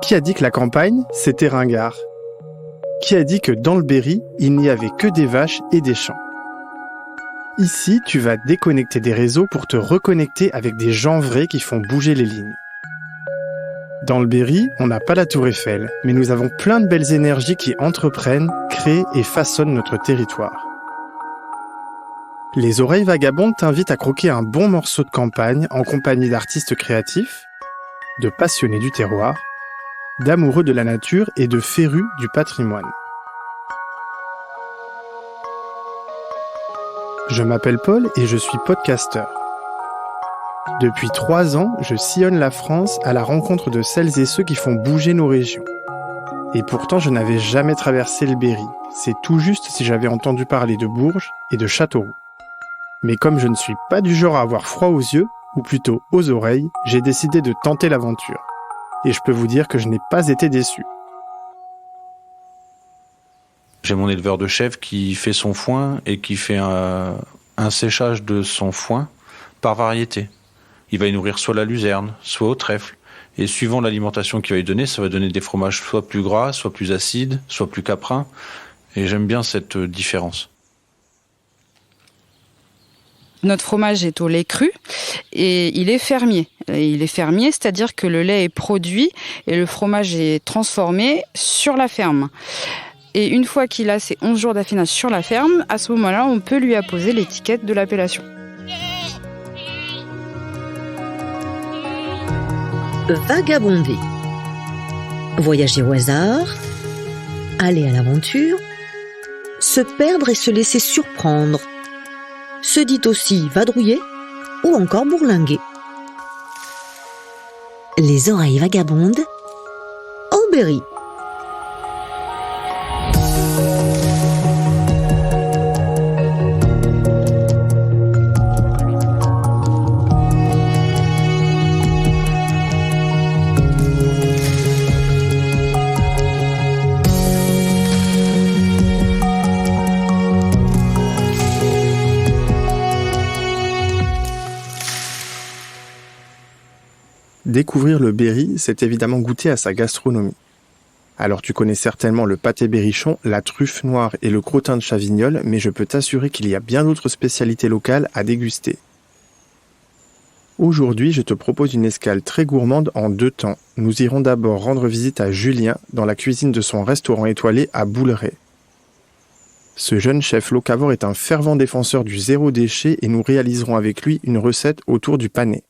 Qui a dit que la campagne, c'était ringard ? Qui a dit que dans le Berry, il n'y avait que des vaches et des champs ? Ici, tu vas déconnecter des réseaux pour te reconnecter avec des gens vrais qui font bouger les lignes. Dans le Berry, on n'a pas la Tour Eiffel, mais nous avons plein de belles énergies qui entreprennent, créent et façonnent notre territoire. Les Oreilles Vagabondes t'invitent à croquer un bon morceau de campagne en compagnie d'artistes créatifs, de passionnés du terroir, d'amoureux de la nature et de férus du patrimoine. Je m'appelle Paul et je suis podcasteur. Depuis 3 ans, je sillonne la France à la rencontre de celles et ceux qui font bouger nos régions. Et pourtant, je n'avais jamais traversé le Berry. C'est tout juste si j'avais entendu parler de Bourges et de Châteauroux. Mais comme je ne suis pas du genre à avoir froid aux yeux, ou plutôt aux oreilles, j'ai décidé de tenter l'aventure. Et je peux vous dire que je n'ai pas été déçu. J'ai mon éleveur de chèvres qui fait son foin et qui fait un séchage de son foin par variété. Il va y nourrir soit la luzerne, soit au trèfle. Et suivant l'alimentation qu'il va y donner, ça va donner des fromages soit plus gras, soit plus acides, soit plus caprins. Et j'aime bien cette différence. Notre fromage est au lait cru et il est fermier. Il est fermier, c'est-à-dire que le lait est produit et le fromage est transformé sur la ferme. Et une fois qu'il a ses 11 jours d'affinage sur la ferme, à ce moment-là, on peut lui apposer l'étiquette de l'appellation. Vagabonder. Voyager au hasard, aller à l'aventure, se perdre et se laisser surprendre. Se dit aussi vadrouiller ou encore bourlinguer. Les Oreilles Vagabondes au Berry. Découvrir le Berry, c'est évidemment goûter à sa gastronomie. Alors tu connais certainement le pâté berrichon, la truffe noire et le crottin de Chavignol, mais je peux t'assurer qu'il y a bien d'autres spécialités locales à déguster. Aujourd'hui, je te propose une escale très gourmande en 2 temps. Nous irons d'abord rendre visite à Julien dans la cuisine de son restaurant étoilé à Bouleret. Ce jeune chef locavore est un fervent défenseur du zéro déchet et nous réaliserons avec lui une recette autour du pané.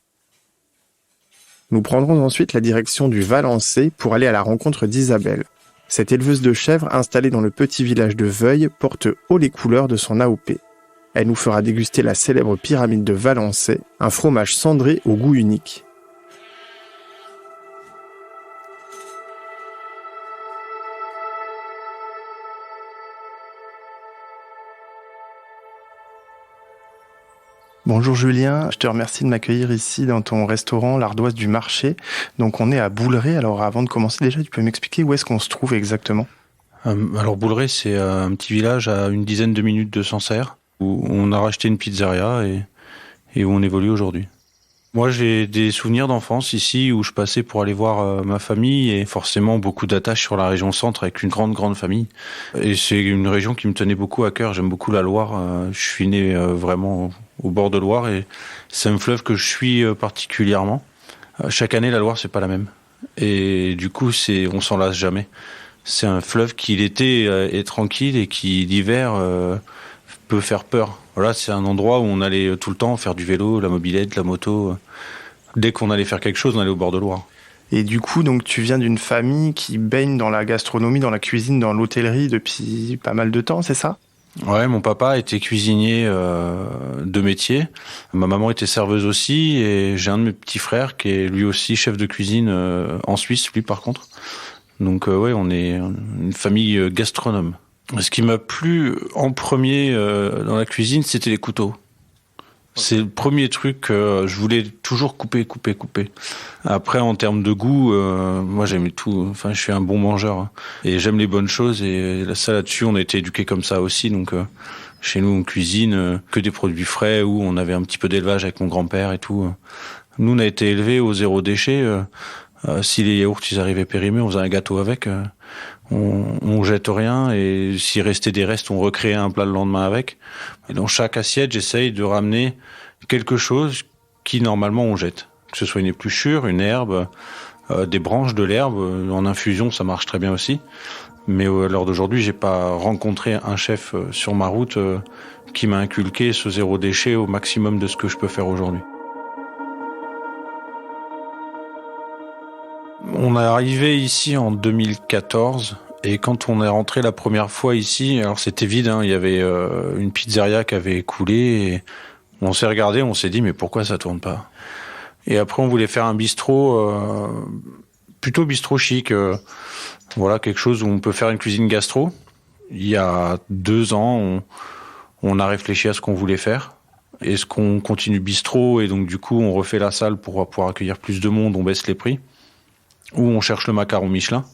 Nous prendrons ensuite la direction du Valençay pour aller à la rencontre d'Isabelle. Cette éleveuse de chèvres installée dans le petit village de Veuille porte haut les couleurs de son AOP. Elle nous fera déguster la célèbre pyramide de Valençay, un fromage cendré au goût unique. Bonjour Julien, je te remercie de m'accueillir ici dans ton restaurant l'Ardoise du Marché. Donc on est à Bouleret, alors avant de commencer déjà, tu peux m'expliquer où est-ce qu'on se trouve exactement ? Alors Bouleret, c'est un petit village à une dizaine de minutes de Sancerre, où on a racheté une pizzeria et où on évolue aujourd'hui. Moi j'ai des souvenirs d'enfance ici où je passais pour aller voir ma famille et forcément beaucoup d'attaches sur la région centre avec une grande famille. Et c'est une région qui me tenait beaucoup à cœur, j'aime beaucoup la Loire, je suis né vraiment au bord de Loire et c'est un fleuve que je suis particulièrement. Chaque année la Loire c'est pas la même et du coup on s'en lasse jamais. C'est un fleuve qui l'été est tranquille et qui l'hiver peut faire peur. Voilà, c'est un endroit où on allait tout le temps faire du vélo, la mobilette, la moto. Dès qu'on allait faire quelque chose, on allait au bord de Loire. Et du coup, donc tu viens d'une famille qui baigne dans la gastronomie, dans la cuisine, dans l'hôtellerie depuis pas mal de temps, c'est ça ? Ouais, mon papa était cuisinier de métier. Ma maman était serveuse aussi et j'ai un de mes petits frères qui est lui aussi chef de cuisine en Suisse, lui par contre. Donc ouais, on est une famille gastronome. Ce qui m'a plu en premier dans la cuisine, c'était les couteaux. C'est le premier truc que je voulais toujours couper. Après, en termes de goût, moi j'aime tout. Enfin, je suis un bon mangeur et j'aime les bonnes choses. Et ça là-dessus, on a été éduqués comme ça aussi. Donc, chez nous, on cuisine que des produits frais ou on avait un petit peu d'élevage avec mon grand-père et tout. Nous, on a été élevés au zéro déchet. Si les yaourts ils arrivaient périmés, on faisait un gâteau avec. On jette rien, et s'il restait des restes, on recréait un plat le lendemain avec. Et dans chaque assiette, j'essaye de ramener quelque chose qui normalement on jette. Que ce soit une épluchure, une herbe, des branches de l'herbe. En infusion, ça marche très bien aussi. Mais à l'heure d'aujourd'hui, j'ai pas rencontré un chef sur ma route qui m'a inculqué ce zéro déchet au maximum de ce que je peux faire aujourd'hui. On est arrivé ici en 2014 et quand on est rentré la première fois ici, alors c'était vide, hein, il y avait une pizzeria qui avait coulé et on s'est regardé, on s'est dit mais pourquoi ça tourne pas ? Et après on voulait faire un bistrot, plutôt bistrot chic, voilà, quelque chose où on peut faire une cuisine gastro. Il y a 2 ans, on a réfléchi à ce qu'on voulait faire. Est-ce qu'on continue bistrot et donc du coup on refait la salle pour pouvoir accueillir plus de monde, on baisse les prix ? Ou on cherche le macaron Michelin.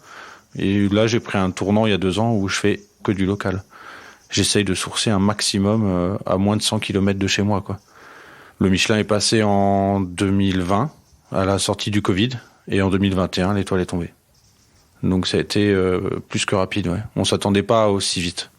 Et là, j'ai pris un tournant il y a 2 ans où je fais que du local. J'essaye de sourcer un maximum à moins de 100 km de chez moi, quoi. Le Michelin est passé en 2020, à la sortie du Covid, et en 2021, l'étoile est tombée. Donc ça a été plus que rapide, ouais. On s'attendait pas aussi vite.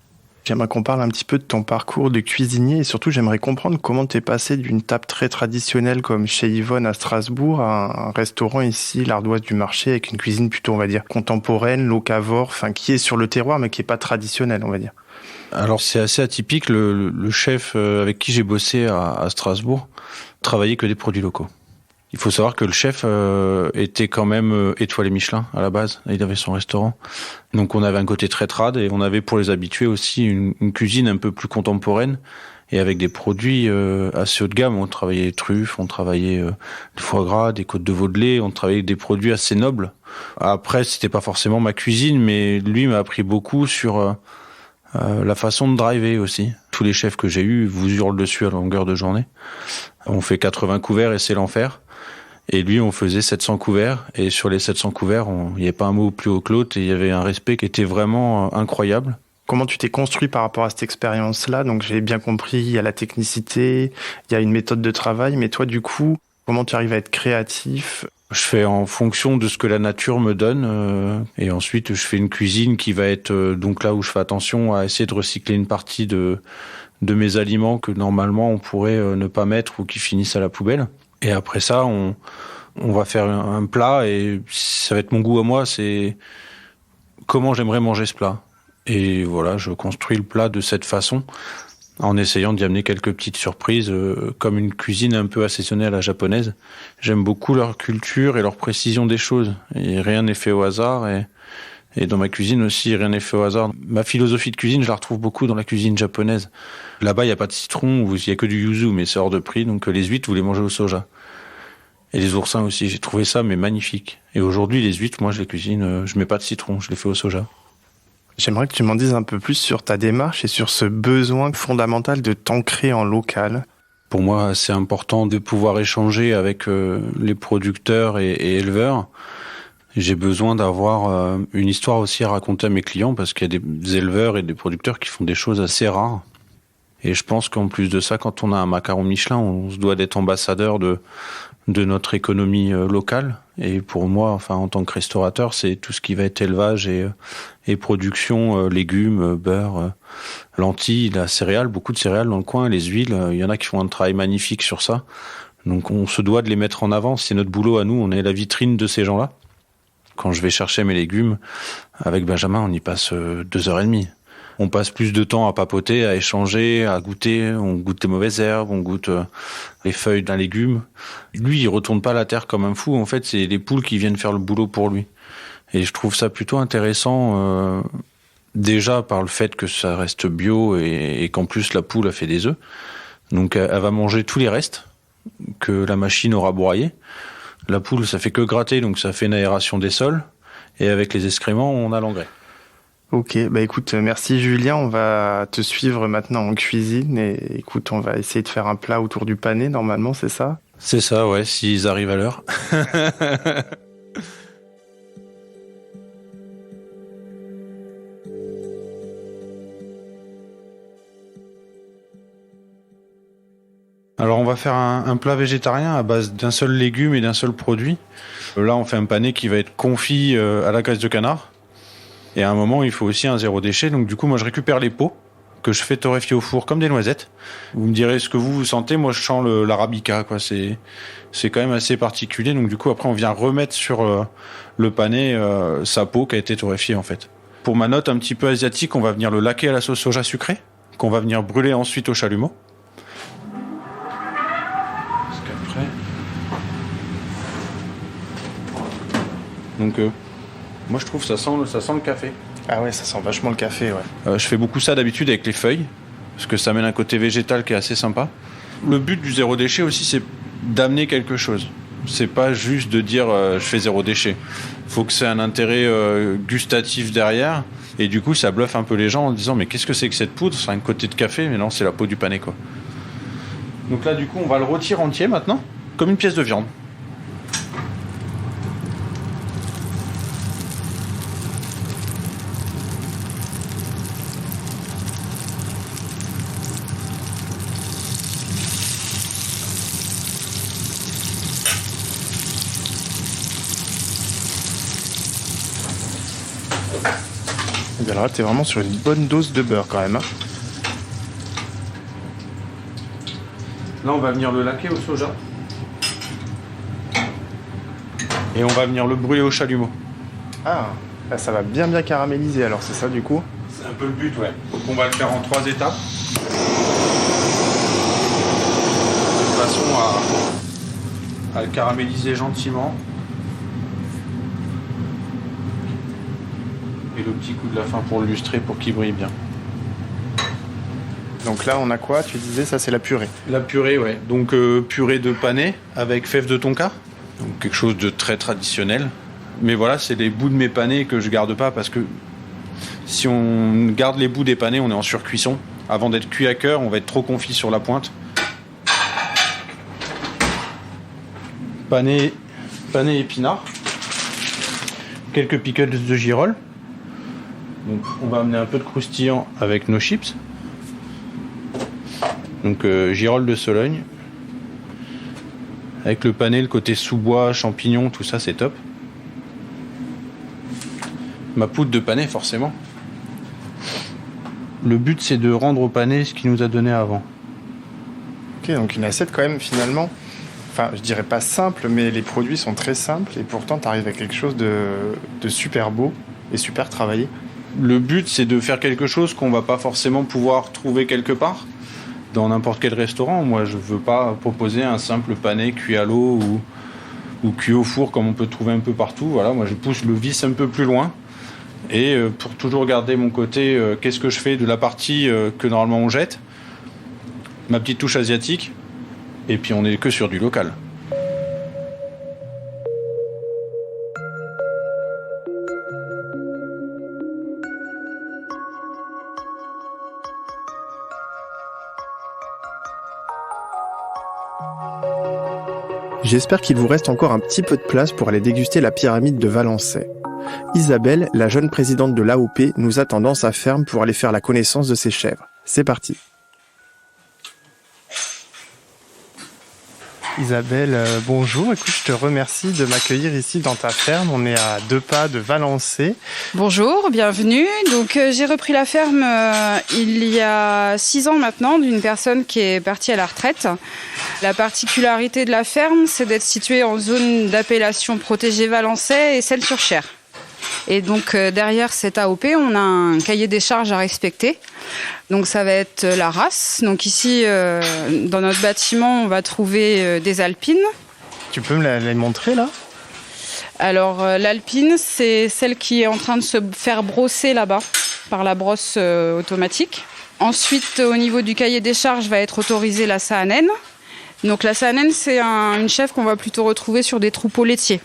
J'aimerais qu'on parle un petit peu de ton parcours de cuisinier et surtout j'aimerais comprendre comment tu es passé d'une table très traditionnelle comme chez Yvonne à Strasbourg à un restaurant ici, l'Ardoise du Marché, avec une cuisine plutôt, on va dire, contemporaine, locavore, enfin qui est sur le terroir mais qui est pas traditionnelle, on va dire. Alors c'est assez atypique, le chef avec qui j'ai bossé à Strasbourg travaillait que des produits locaux. Il faut savoir que le chef était quand même étoilé Michelin à la base. Il avait son restaurant. Donc on avait un côté très trad et on avait pour les habitués aussi une cuisine un peu plus contemporaine et avec des produits assez haut de gamme. On travaillait les truffes, on travaillait du foie gras, des côtes de veau de lait, on travaillait des produits assez nobles. Après, c'était pas forcément ma cuisine, mais lui m'a appris beaucoup sur la façon de driver aussi. Tous les chefs que j'ai eus vous hurlent dessus à longueur de journée. On fait 80 couverts et c'est l'enfer. Et lui, on faisait 700 couverts. Et sur les 700 couverts, il n'y avait pas un mot plus haut que l'autre. Et il y avait un respect qui était vraiment incroyable. Comment tu t'es construit par rapport à cette expérience-là ? Donc j'ai bien compris, il y a la technicité, il y a une méthode de travail. Mais toi, du coup, comment tu arrives à être créatif ? Je fais en fonction de ce que la nature me donne. Et ensuite, je fais une cuisine qui va être donc là où je fais attention à essayer de recycler une partie de mes aliments que normalement on pourrait ne pas mettre ou qui finissent à la poubelle. Et après ça, on va faire un plat et ça va être mon goût à moi, c'est comment j'aimerais manger ce plat. Et voilà, je construis le plat de cette façon en essayant d'y amener quelques petites surprises, comme une cuisine un peu assaisonnée à la japonaise. J'aime beaucoup leur culture et leur précision des choses. Et rien n'est fait au hasard. Et dans ma cuisine aussi, rien n'est fait au hasard. Ma philosophie de cuisine, je la retrouve beaucoup dans la cuisine japonaise. Là-bas, il n'y a pas de citron, il n'y a que du yuzu, mais c'est hors de prix. Donc les huîtres, vous les mangez au soja. Et les oursins aussi, j'ai trouvé ça mais magnifique. Et aujourd'hui, les huîtres, moi, je les cuisine, je mets pas de citron, je les fais au soja. J'aimerais que tu m'en dises un peu plus sur ta démarche et sur ce besoin fondamental de t'ancrer en local. Pour moi, c'est important de pouvoir échanger avec les producteurs et éleveurs. J'ai besoin d'avoir une histoire aussi à raconter à mes clients parce qu'il y a des éleveurs et des producteurs qui font des choses assez rares. Et je pense qu'en plus de ça, quand on a un macaron Michelin, on se doit d'être ambassadeur de notre économie locale. Et pour moi, enfin, en tant que restaurateur, c'est tout ce qui va être élevage et production, légumes, beurre, lentilles, la céréale, beaucoup de céréales dans le coin, les huiles. Il y en a qui font un travail magnifique sur ça. Donc on se doit de les mettre en avant. C'est notre boulot à nous. On est la vitrine de ces gens-là. Quand je vais chercher mes légumes, avec Benjamin, on y passe 2h30. On passe plus de temps à papoter, à échanger, à goûter. On goûte les mauvaises herbes, on goûte les feuilles d'un légume. Lui, il retourne pas la terre comme un fou. En fait, c'est les poules qui viennent faire le boulot pour lui. Et je trouve ça plutôt intéressant, déjà par le fait que ça reste bio et qu'en plus la poule a fait des œufs. Donc elle va manger tous les restes que la machine aura broyés. La poule, ça fait que gratter, donc ça fait une aération des sols. Et avec les excréments, on a l'engrais. Ok, bah écoute, merci Julien, on va te suivre maintenant en cuisine et écoute, on va essayer de faire un plat autour du pané, normalement, c'est ça ? C'est ça, ouais, s'ils arrivent à l'heure. Alors on va faire un plat végétarien à base d'un seul légume et d'un seul produit. Là, on fait un pané qui va être confit à la graisse de canard. Et à un moment, il faut aussi un zéro déchet. Donc du coup, moi, je récupère les peaux que je fais torréfier au four comme des noisettes. Vous me direz ce que vous sentez. Moi, je sens l'arabica, quoi. C'est quand même assez particulier. Donc du coup, après, on vient remettre sur le pané sa peau qui a été torréfiée, en fait. Pour ma note un petit peu asiatique, on va venir le laquer à la sauce soja sucrée, qu'on va venir brûler ensuite au chalumeau. Parce qu'après... Donc, moi, je trouve que ça sent le café. Ah ouais, ça sent vachement le café, ouais. Je fais beaucoup ça d'habitude avec les feuilles, parce que ça amène un côté végétal qui est assez sympa. Le but du zéro déchet aussi, c'est d'amener quelque chose. C'est pas juste de dire je fais zéro déchet. Faut que c'est un intérêt gustatif derrière, et du coup, ça bluffe un peu les gens en disant mais qu'est-ce que c'est que cette poudre ? C'est un côté de café, mais non, c'est la peau du pané, quoi. Donc là, du coup, on va le rôtir entier maintenant, comme une pièce de viande. Et bien alors là, t'es vraiment sur une bonne dose de beurre quand même. Hein. Là, on va venir le laquer au soja. Et on va venir le brûler au chalumeau. Ah, là, ça va bien caraméliser alors, c'est ça du coup ? C'est un peu le but, ouais. Donc on va le faire en 3 étapes. De façon à le caraméliser gentiment. Et le petit coup de la fin pour le lustrer pour qu'il brille bien. Donc là, on a quoi ? Tu disais, ça c'est la purée. La purée, ouais. Donc purée de panais avec fèves de tonka. Donc quelque chose de très traditionnel. Mais voilà, c'est les bouts de mes panais que je garde pas parce que si on garde les bouts des panais, on est en surcuisson. Avant d'être cuit à cœur, on va être trop confit sur la pointe. Panais épinards. Quelques pickles de girolles. Donc on va amener un peu de croustillant avec nos chips. Donc girolles de Sologne. Avec le panais, le côté sous-bois, champignons, tout ça c'est top. Ma poudre de panais forcément. Le but c'est de rendre au panais ce qu'il nous a donné avant. Ok, donc une assiette quand même finalement, enfin je dirais pas simple, mais les produits sont très simples et pourtant t'arrives à quelque chose de super beau et super travaillé. Le but c'est de faire quelque chose qu'on va pas forcément pouvoir trouver quelque part. Dans n'importe quel restaurant, moi je veux pas proposer un simple panais cuit à l'eau ou cuit au four comme on peut trouver un peu partout. Voilà, moi je pousse le vice un peu plus loin et pour toujours garder mon côté qu'est-ce que je fais de la partie que normalement on jette, ma petite touche asiatique et puis on est que sur du local. J'espère qu'il vous reste encore un petit peu de place pour aller déguster la pyramide de Valençay. Isabelle, la jeune présidente de l'AOP, nous attend dans sa ferme pour aller faire la connaissance de ses chèvres. C'est parti. Isabelle, bonjour. Écoute, je te remercie de m'accueillir ici dans ta ferme. On est à 2 pas de Valençay. Bonjour, bienvenue. Donc j'ai repris la ferme il y a 6 ans maintenant d'une personne qui est partie à la retraite. La particularité de la ferme, c'est d'être située en zone d'appellation protégée Valençay et Celles-sur-Cher. Et donc derrière cette AOP, on a un cahier des charges à respecter. Donc ça va être la race. Donc ici, dans notre bâtiment, on va trouver des alpines. Tu peux me les montrer là ? Alors l'alpine, c'est celle qui est en train de se faire brosser là-bas par la brosse automatique. Ensuite, au niveau du cahier des charges, va être autorisée la saanen. Donc la saanen, c'est une chèvre qu'on va plutôt retrouver sur des troupeaux laitiers.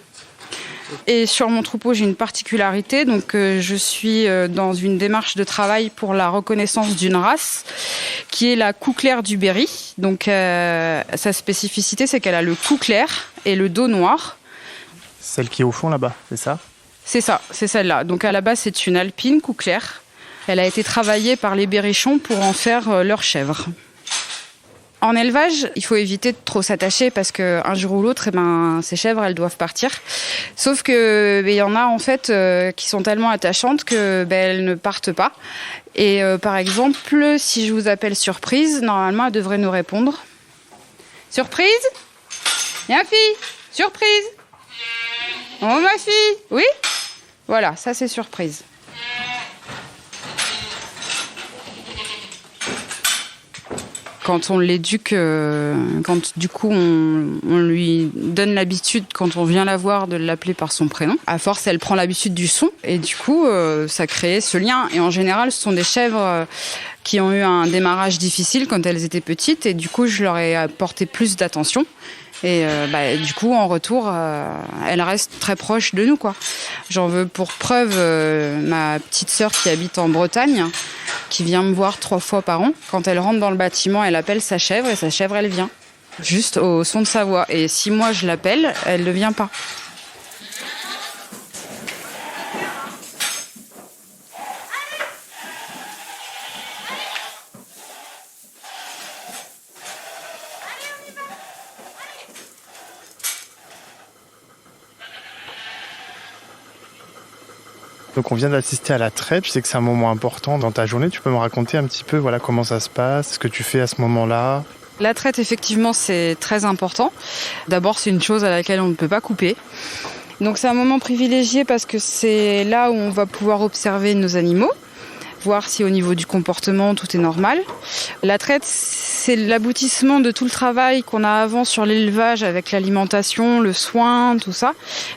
Et sur mon troupeau, j'ai une particularité. Donc, je suis dans une démarche de travail pour la reconnaissance d'une race qui est la cou clair du Berry. Donc, sa spécificité, c'est qu'elle a le cou clair et le dos noir. Celle qui est au fond là-bas, c'est ça ? C'est ça, c'est celle-là. Donc, à la base, c'est une alpine cou clair. Elle a été travaillée par les berrichons pour en faire leur chèvre. En élevage, il faut éviter de trop s'attacher parce qu'un jour ou l'autre, ces chèvres, elles doivent partir. Sauf que y en a en fait qui sont tellement attachantes que elles ne partent pas. Et par exemple, si je vous appelle Surprise, normalement, elle devrait nous répondre. Surprise ? Viens, fille ! Surprise ! Oh, ma fille ! Oui ? Voilà, ça c'est Surprise. Quand on l'éduque, quand du coup on lui donne l'habitude, quand on vient la voir, de l'appeler par son prénom, à force elle prend l'habitude du son et du coup ça crée ce lien. Et en général ce sont des chèvres qui ont eu un démarrage difficile quand elles étaient petites et du coup je leur ai apporté plus d'attention. Et du coup, en retour, elle reste très proche de nous, quoi. J'en veux pour preuve ma petite sœur qui habite en Bretagne, qui vient me voir 3 fois par an. Quand elle rentre dans le bâtiment, elle appelle sa chèvre et sa chèvre, elle vient. Juste au son de sa voix. Et si moi, je l'appelle, elle ne vient pas. Donc on vient d'assister à la traite, je sais que c'est un moment important dans ta journée, tu peux me raconter un petit peu comment ça se passe, ce que tu fais à ce moment-là? La traite, effectivement, c'est très important. D'abord, c'est une chose à laquelle on ne peut pas couper. Donc c'est un moment privilégié parce que c'est là où on va pouvoir observer nos animaux, voir si au niveau du comportement tout est normal. La traite, c'est l'aboutissement de tout le travail qu'on a avant sur l'élevage avec l'alimentation, le soin, tout ça.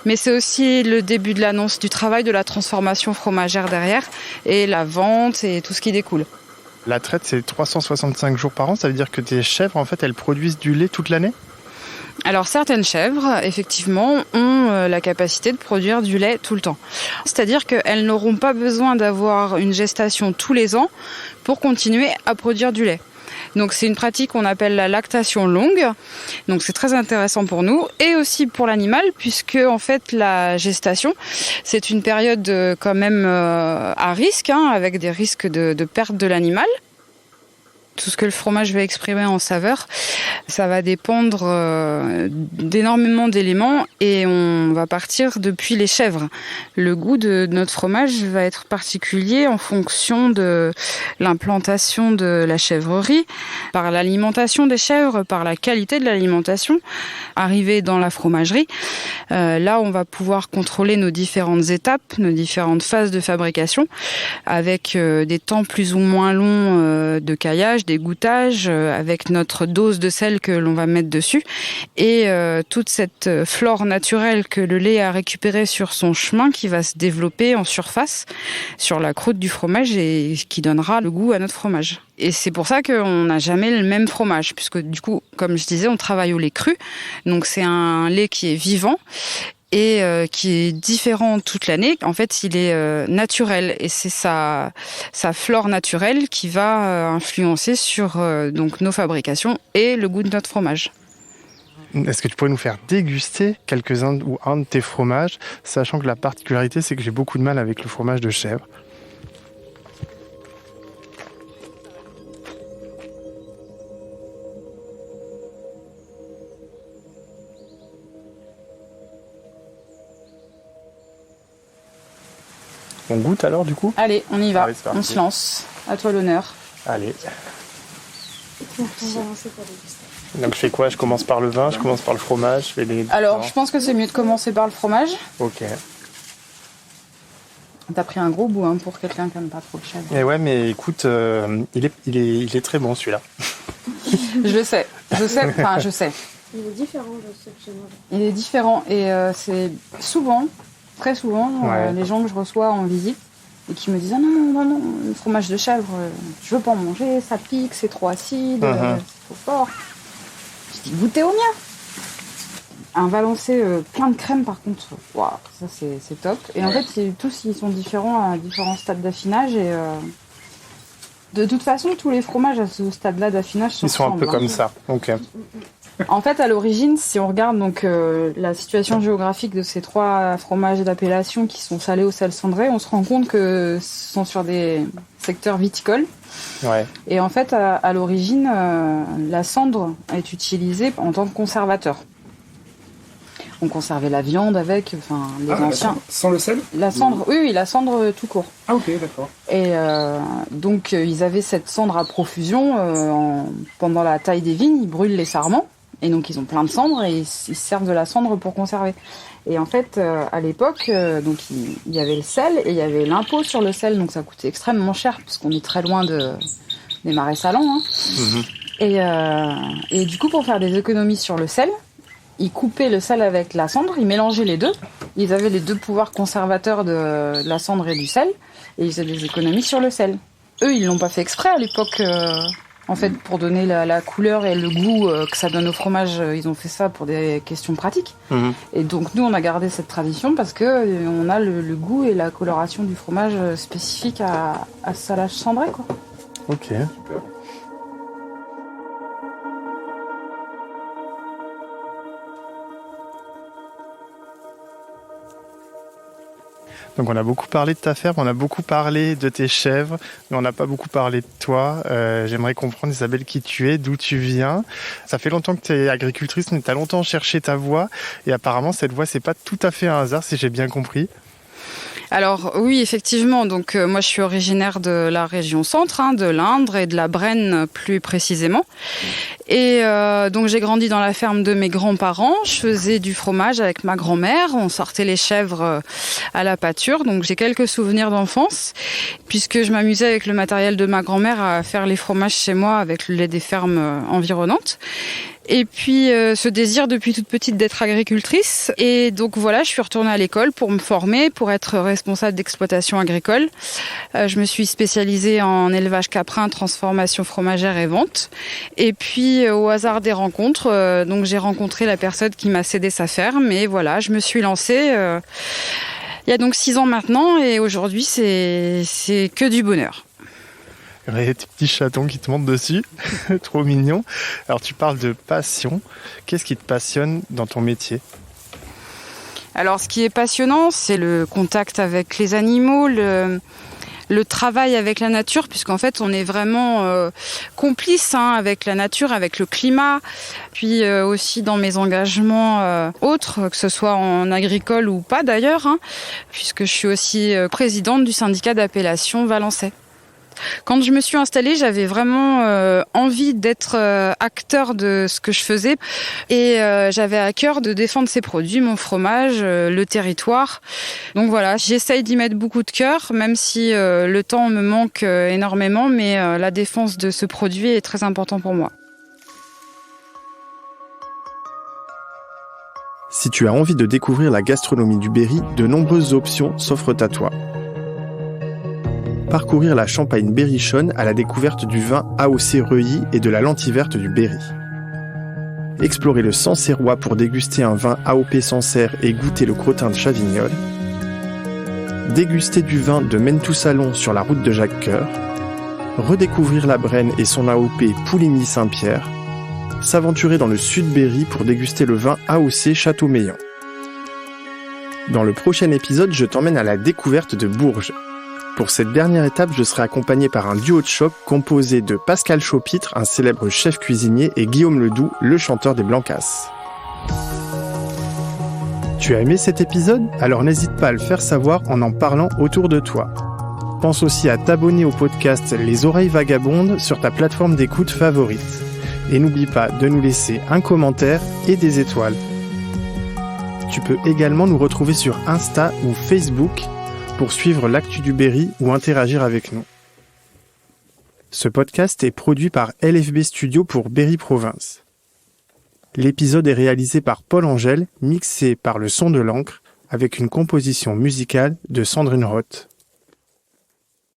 Mais c'est aussi le début de l'annonce du travail de la transformation fromagère derrière et la vente et tout ce qui découle. La traite, c'est 365 jours par an, ça veut dire que tes chèvres, en fait, elles produisent du lait toute l'année? Alors certaines chèvres, effectivement, ont la capacité de produire du lait tout le temps. C'est-à-dire qu'elles n'auront pas besoin d'avoir une gestation tous les ans pour continuer à produire du lait. Donc c'est une pratique qu'on appelle la lactation longue. Donc c'est très intéressant pour nous et aussi pour l'animal puisque en fait la gestation c'est une période quand même à risque, avec des risques de perte de l'animal. Tout ce que le fromage va exprimer en saveur, ça va dépendre d'énormément d'éléments et on va partir depuis les chèvres. Le goût de notre fromage va être particulier en fonction de l'implantation de la chèvrerie, par l'alimentation des chèvres, par la qualité de l'alimentation. Arrivé dans la fromagerie, là on va pouvoir contrôler nos différentes étapes, nos différentes phases de fabrication avec des temps plus ou moins longs de caillage, des goûtages, avec notre dose de sel que l'on va mettre dessus et toute cette flore naturelle que le lait a récupérée sur son chemin qui va se développer en surface sur la croûte du fromage et qui donnera le goût à notre fromage. Et c'est pour ça qu'on n'a jamais le même fromage puisque du coup, comme je disais, on travaille au lait cru, donc c'est un lait qui est vivant et qui est différent toute l'année. En fait, il est naturel et c'est sa flore naturelle qui va influencer sur donc nos fabrications et le goût de notre fromage. Est-ce que tu pourrais nous faire déguster quelques-uns ou un de tes fromages, sachant que la particularité, c'est que j'ai beaucoup de mal avec le fromage de chèvre. On goûte alors du coup ? Allez, on y va, Allez, on se lance. À toi l'honneur. Allez. Donc je fais quoi ? Je commence par le vin, je commence par le fromage, je fais les... Alors, je pense que c'est mieux de commencer par le fromage. Ok. T'as pris un gros bout pour quelqu'un qui n'aime pas trop le chèvre. Et ouais, mais écoute, il est très bon celui-là. Je sais. Je sais. Il est différent de ce que j'ai mangé. Il est différent et c'est souvent, très souvent, les gens que je reçois en visite et qui me disent « Ah non, le fromage de chèvre, je veux pas en manger, ça pique, c'est trop acide, c'est trop fort. » Je dis « Goûtez au mien !» Un Valençay plein de crème par contre, wow, ça c'est top. Et en fait, tous ils sont différents à différents stades d'affinage et De toute façon, tous les fromages à ce stade-là d'affinage Ils sont un peu comme ça. Ok. En fait, à l'origine, si on regarde donc la situation géographique de ces 3 fromages d'appellation qui sont salés au sel cendré, on se rend compte que ce sont sur des secteurs viticoles. Ouais. Et en fait, à l'origine, la cendre est utilisée en tant que conservateur. On conservait la viande avec, les anciens. Sans le sel ? La cendre, oui, la cendre tout court. Ah ok, d'accord. Et donc, ils avaient cette cendre à profusion. Pendant la taille des vignes, ils brûlent les sarments. Et donc, ils ont plein de cendres et ils servent de la cendre pour conserver. Et en fait, à l'époque, donc il y avait le sel et il y avait l'impôt sur le sel. Donc, ça coûtait extrêmement cher puisqu'on est très loin des marais salants. Et du coup, pour faire des économies sur le sel, ils coupaient le sel avec la cendre, ils mélangeaient les deux. Ils avaient les 2 pouvoirs conservateurs de la cendre et du sel. Et ils faisaient des économies sur le sel. Eux, ils l'ont pas fait exprès à l'époque. En fait, pour donner la couleur et le goût que ça donne au fromage, ils ont fait ça pour des questions pratiques. Et donc, nous, on a gardé cette tradition parce que on a le goût et la coloration du fromage spécifique à ce salage cendré, quoi. Ok. Super. Donc on a beaucoup parlé de ta ferme, on a beaucoup parlé de tes chèvres, mais on n'a pas beaucoup parlé de toi. J'aimerais comprendre, Isabelle, qui tu es, d'où tu viens. Ça fait longtemps que tu es agricultrice, mais tu as longtemps cherché ta voie. Et apparemment, cette voie, c'est pas tout à fait un hasard, si j'ai bien compris. Alors oui, effectivement, donc moi je suis originaire de la région centre, de l'Indre et de la Brenne plus précisément. Et donc j'ai grandi dans la ferme de mes grands-parents, je faisais du fromage avec ma grand-mère, on sortait les chèvres à la pâture, donc j'ai quelques souvenirs d'enfance, puisque je m'amusais avec le matériel de ma grand-mère à faire les fromages chez moi avec le lait des fermes environnantes. Et puis ce désir depuis toute petite d'être agricultrice. Et donc voilà, je suis retournée à l'école pour me former, pour être responsable d'exploitation agricole. Je me suis spécialisée en élevage caprin, transformation fromagère et vente. Et puis au hasard des rencontres, donc j'ai rencontré la personne qui m'a cédé sa ferme. Et voilà, je me suis lancée il y a donc 6 ans maintenant. Et aujourd'hui, c'est que du bonheur. Il y a des petits chatons qui te montent dessus, trop mignon. Alors tu parles de passion, qu'est-ce qui te passionne dans ton métier ? Alors ce qui est passionnant, c'est le contact avec les animaux, le travail avec la nature, puisqu'en fait on est vraiment complice avec la nature, avec le climat, puis aussi dans mes engagements autres, que ce soit en agricole ou pas d'ailleurs, puisque je suis aussi présidente du syndicat d'appellation valençais. Quand je me suis installée, j'avais vraiment envie d'être acteur de ce que je faisais et j'avais à cœur de défendre ces produits, mon fromage, le territoire. Donc voilà, j'essaye d'y mettre beaucoup de cœur, même si le temps me manque énormément, mais la défense de ce produit est très important pour moi. Si tu as envie de découvrir la gastronomie du Berry, de nombreuses options s'offrent à toi. Parcourir la Champagne berrichonne à la découverte du vin AOC Reuilly et de la lentille verte du Berry. Explorer le Sancerrois pour déguster un vin AOP Sancerre et goûter le crottin de Chavignol. Déguster du vin de Mentou-Salon sur la route de Jacques-Cœur. Redécouvrir la Brenne et son AOP Pouligny-Saint-Pierre. S'aventurer dans le sud Berry pour déguster le vin AOC Châteaumeillan. Dans le prochain épisode, je t'emmène à la découverte de Bourges. Pour cette dernière étape, je serai accompagné par un duo de choc composé de Pascal Chaupitre, un célèbre chef cuisinier, et Guillaume Ledoux, le chanteur des Blancas. Tu as aimé cet épisode ? Alors n'hésite pas à le faire savoir en parlant autour de toi. Pense aussi à t'abonner au podcast Les Oreilles Vagabondes sur ta plateforme d'écoute favorite. Et n'oublie pas de nous laisser un commentaire et des étoiles. Tu peux également nous retrouver sur Insta ou Facebook pour suivre l'actu du Berry ou interagir avec nous. Ce podcast est produit par LFB Studio pour Berry Province. L'épisode est réalisé par Paul Angèle, mixé par Le Son de l'Ancre, avec une composition musicale de Sandrine Roth.